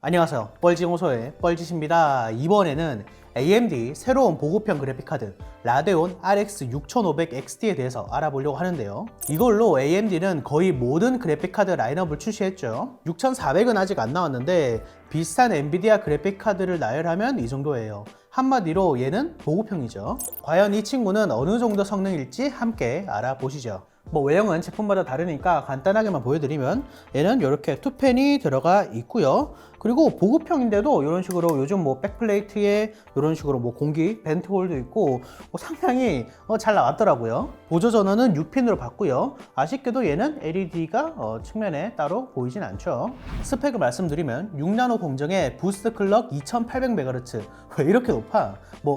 안녕하세요. 뻘지공소의 뻘짓입니다. 이번에는 AMD 새로운 보급형 그래픽카드 라데온 RX 6500 XT에 대해서 알아보려고 하는데요. 이걸로 AMD는 거의 모든 그래픽카드 라인업을 출시했죠. 6400은 아직 안 나왔는데 비슷한 엔비디아 그래픽카드를 나열하면 이 정도예요. 한마디로 얘는 보급형이죠. 과연 이 친구는 어느 정도 성능일지 함께 알아보시죠. 외형은 제품마다 다르니까 간단하게만 보여드리면 얘는 이렇게 투펜이 들어가 있고요. 그리고 보급형인데도 이런 식으로 요즘 백플레이트에 이런 식으로 공기 벤트 홀도 있고 상당히 잘 나왔더라고요. 보조 전원은 6핀으로 봤고요. 아쉽게도 얘는 LED가 측면에 따로 보이진 않죠. 스펙을 말씀드리면 6나노 공정에 부스트 클럭 2800MHz. 왜 이렇게 높아?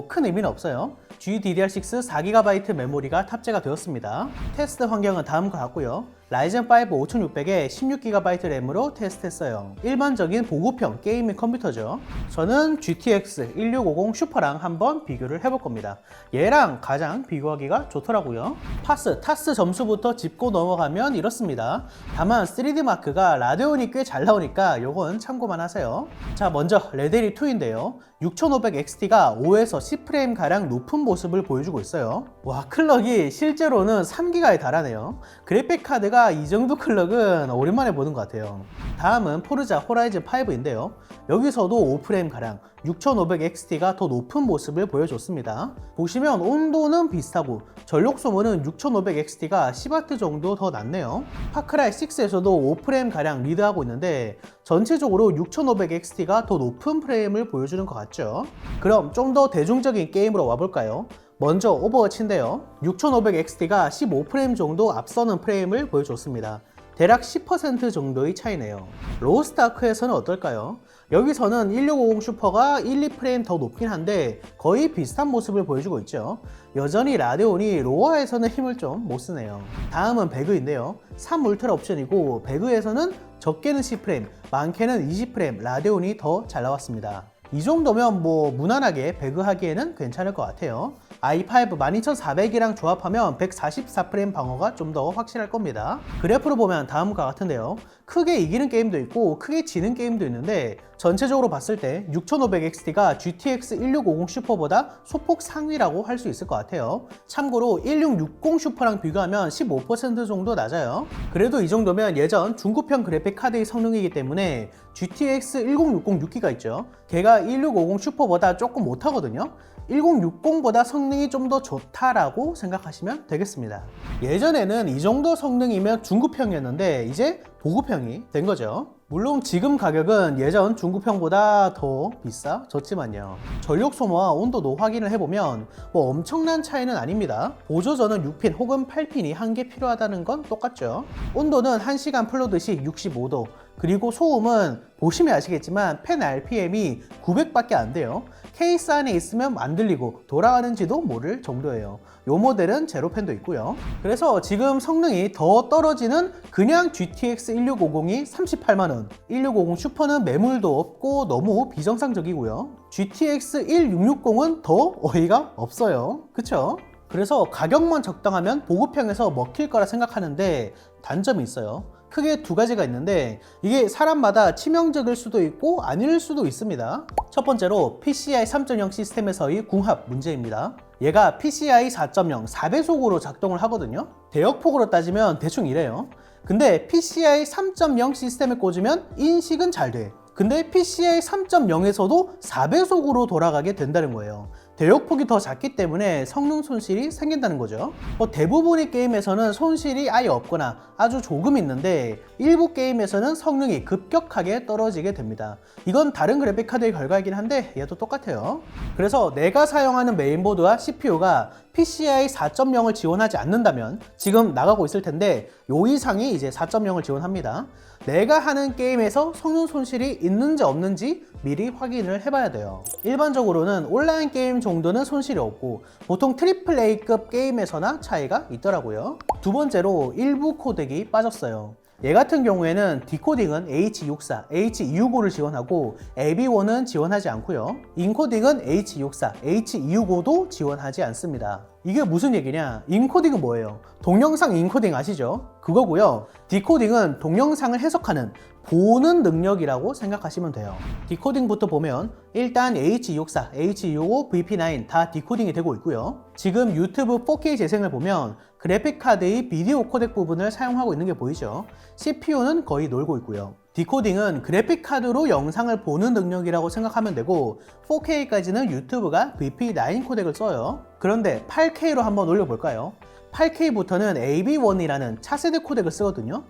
큰 의미는 없어요. GDDR6 4GB 메모리가 탑재가 되었습니다. 테스트 환경은 다음과 같고요. 라이젠 5 5600에 16GB 램으로 테스트했어요. 일반적인 보급형 게이밍 컴퓨터죠. 저는 GTX 1650 슈퍼랑 한번 비교를 해볼 겁니다. 얘랑 가장 비교하기가 좋더라고요. 타스 점수부터 짚고 넘어가면 이렇습니다. 다만 3D 마크가 라데온이 꽤 잘 나오니까 요건 참고만 하세요. 자, 먼저 레데리 2인데요. 6500 XT가 5에서 10프레임 가량 높은 모습을 보여주고 있어요. 와, 클럭이 실제로는 3기가에 달하네요. 그래픽 카드가 이 정도 클럭은 오랜만에 보는 것 같아요. 다음은 포르자 호라이즌 5인데요. 여기서도 5프레임 가량 6500 XT가 더 높은 모습을 보여줬습니다. 보시면 온도는 비슷하고 전력 소모는 6500 XT가 10W 정도 더 낮네요. 파크라이 6에서도 5프레임 가량 리드하고 있는데 전체적으로 6500 XT가 더 높은 프레임을 보여주는 것 같죠. 그럼 좀 더 대중적인 게임으로 와볼까요? 먼저 오버워치인데요. 6500 XT가 15프레임 정도 앞서는 프레임을 보여줬습니다. 대략 10% 정도의 차이네요. 로스트 아크에서는 어떨까요? 여기서는 1650 슈퍼가 1, 2프레임 더 높긴 한데 거의 비슷한 모습을 보여주고 있죠. 여전히 라데온이 로어에서는 힘을 좀 못 쓰네요. 다음은 배그인데요. 3 울트라 옵션이고 배그에서는 적게는 10프레임, 많게는 20프레임 라데온이 더 잘 나왔습니다. 이 정도면 무난하게 배그하기에는 괜찮을 것 같아요. i5 12400이랑 조합하면 144프레임 방어가 좀 더 확실할 겁니다. 그래프로 보면 다음과 같은데요. 크게 이기는 게임도 있고 크게 지는 게임도 있는데 전체적으로 봤을 때 6500XT가 GTX 1650 슈퍼보다 소폭 상위라고 할 수 있을 것 같아요. 참고로 1660 슈퍼랑 비교하면 15% 정도 낮아요. 그래도 이 정도면 예전 중급형 그래픽 카드의 성능이기 때문에 GTX 1060 6기가 있죠. 걔가 1650 슈퍼보다 조금 못하거든요. 1060보다 성능이 좀 더 좋다라고 생각하시면 되겠습니다. 예전에는 이 정도 성능이면 중급형이었는데 이제 보급형이 된 거죠. 물론 지금 가격은 예전 중급형보다 더 비싸졌지만요. 전력 소모와 온도도 확인을 해보면 엄청난 차이는 아닙니다. 보조전은 6핀 혹은 8핀이 한 개 필요하다는 건 똑같죠. 온도는 1시간 플러드씩 65도, 그리고 소음은 보시면 아시겠지만 팬 RPM이 900밖에 안 돼요. 케이스 안에 있으면 안 들리고 돌아가는지도 모를 정도예요. 요 모델은 제로팬도 있고요. 그래서 지금 성능이 더 떨어지는 그냥 GTX 1650이 38만원, 1650 슈퍼는 매물도 없고 너무 비정상적이고요. GTX 1660은 더 어이가 없어요. 그쵸? 그래서 가격만 적당하면 보급형에서 먹힐 거라 생각하는데 단점이 있어요. 크게 두 가지가 있는데 이게 사람마다 치명적일 수도 있고 아닐 수도 있습니다. 첫 번째로 PCI 3.0 시스템에서의 궁합 문제입니다. 얘가 PCI 4.0 4배속으로 작동을 하거든요. 대역폭으로 따지면 대충 이래요. 근데 PCI 3.0 시스템에 꽂으면 인식은 잘 돼. 근데 PCI 3.0에서도 4배속으로 돌아가게 된다는 거예요. 대역폭이 더 작기 때문에 성능 손실이 생긴다는 거죠. 대부분의 게임에서는 손실이 아예 없거나 아주 조금 있는데 일부 게임에서는 성능이 급격하게 떨어지게 됩니다. 이건 다른 그래픽카드의 결과이긴 한데 얘도 똑같아요. 그래서 내가 사용하는 메인보드와 CPU가 PCI 4.0을 지원하지 않는다면 지금 나가고 있을 텐데 요 이상이 이제 4.0을 지원합니다. 내가 하는 게임에서 성능 손실이 있는지 없는지 미리 확인을 해봐야 돼요. 일반적으로는 온라인 게임 정도는 손실이 없고 보통 AAA급 게임에서나 차이가 있더라고요. 두 번째로 일부 코덱이 빠졌어요. 얘 같은 경우에는 디코딩은 H64, H265를 지원하고 AV1은 지원하지 않고요. 인코딩은 H64, H265도 지원하지 않습니다. 이게 무슨 얘기냐? 인코딩은 뭐예요? 동영상 인코딩 아시죠? 그거고요. 디코딩은 동영상을 해석하는 보는 능력이라고 생각하시면 돼요. 디코딩부터 보면 일단 H264, H265, VP9 다 디코딩이 되고 있고요. 지금 유튜브 4K 재생을 보면 그래픽카드의 비디오 코덱 부분을 사용하고 있는 게 보이죠? CPU는 거의 놀고 있고요. 디코딩은 그래픽카드로 영상을 보는 능력이라고 생각하면 되고 4K까지는 유튜브가 VP9 코덱을 써요. 그런데 8K로 한번 올려볼까요? 8K부터는 AV1이라는 차세대 코덱을 쓰거든요.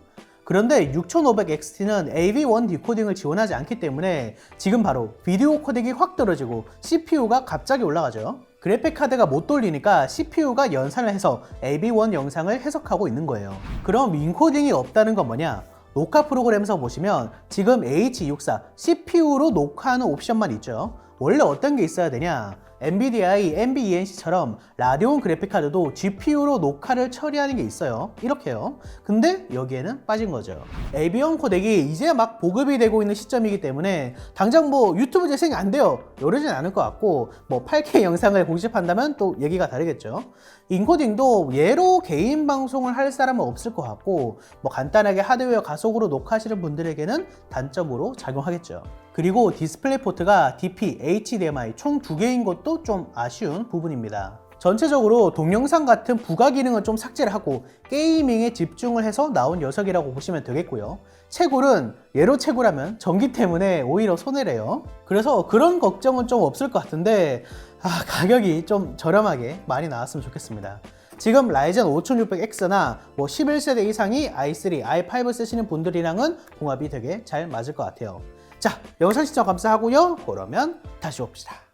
그런데 6500XT는 AV1 디코딩을 지원하지 않기 때문에 지금 바로 비디오 코덱이 확 떨어지고 CPU가 갑자기 올라가죠. 그래픽카드가 못 돌리니까 CPU가 연산을 해서 AV1 영상을 해석하고 있는 거예요. 그럼 인코딩이 없다는 건 뭐냐? 녹화 프로그램에서 보시면 지금 H264 CPU로 녹화하는 옵션만 있죠. 원래 어떤 게 있어야 되냐? NVIDIA NVENC처럼 라데온 그래픽카드도 GPU로 녹화를 처리하는 게 있어요. 이렇게요. 근데 여기에는 빠진 거죠. AV1 코덱이 이제 막 보급이 되고 있는 시점이기 때문에 당장 뭐 유튜브 재생이 안 돼요 이러진 않을 것 같고, 뭐 8K 영상을 공급한다면 또 얘기가 다르겠죠. 인코딩도 얘로 개인 방송을 할 사람은 없을 것 같고, 뭐 간단하게 하드웨어 가속으로 녹화하시는 분들에게는 단점으로 작용하겠죠. 그리고 디스플레이 포트가 DP, HDMI 총 2개인 것도 좀 아쉬운 부분입니다. 전체적으로 동영상 같은 부가 기능은 좀 삭제를 하고 게이밍에 집중을 해서 나온 녀석이라고 보시면 되겠고요. 채굴은 얘로 채굴하면 전기 때문에 오히려 손해래요. 그래서 그런 걱정은 좀 없을 것 같은데 가격이 좀 저렴하게 많이 나왔으면 좋겠습니다. 지금 라이젠 5600X나 뭐 11세대 이상이 i3, i5 쓰시는 분들이랑은 궁합이 되게 잘 맞을 것 같아요. 자, 영상 시청 감사하고요. 그러면 다시 옵시다.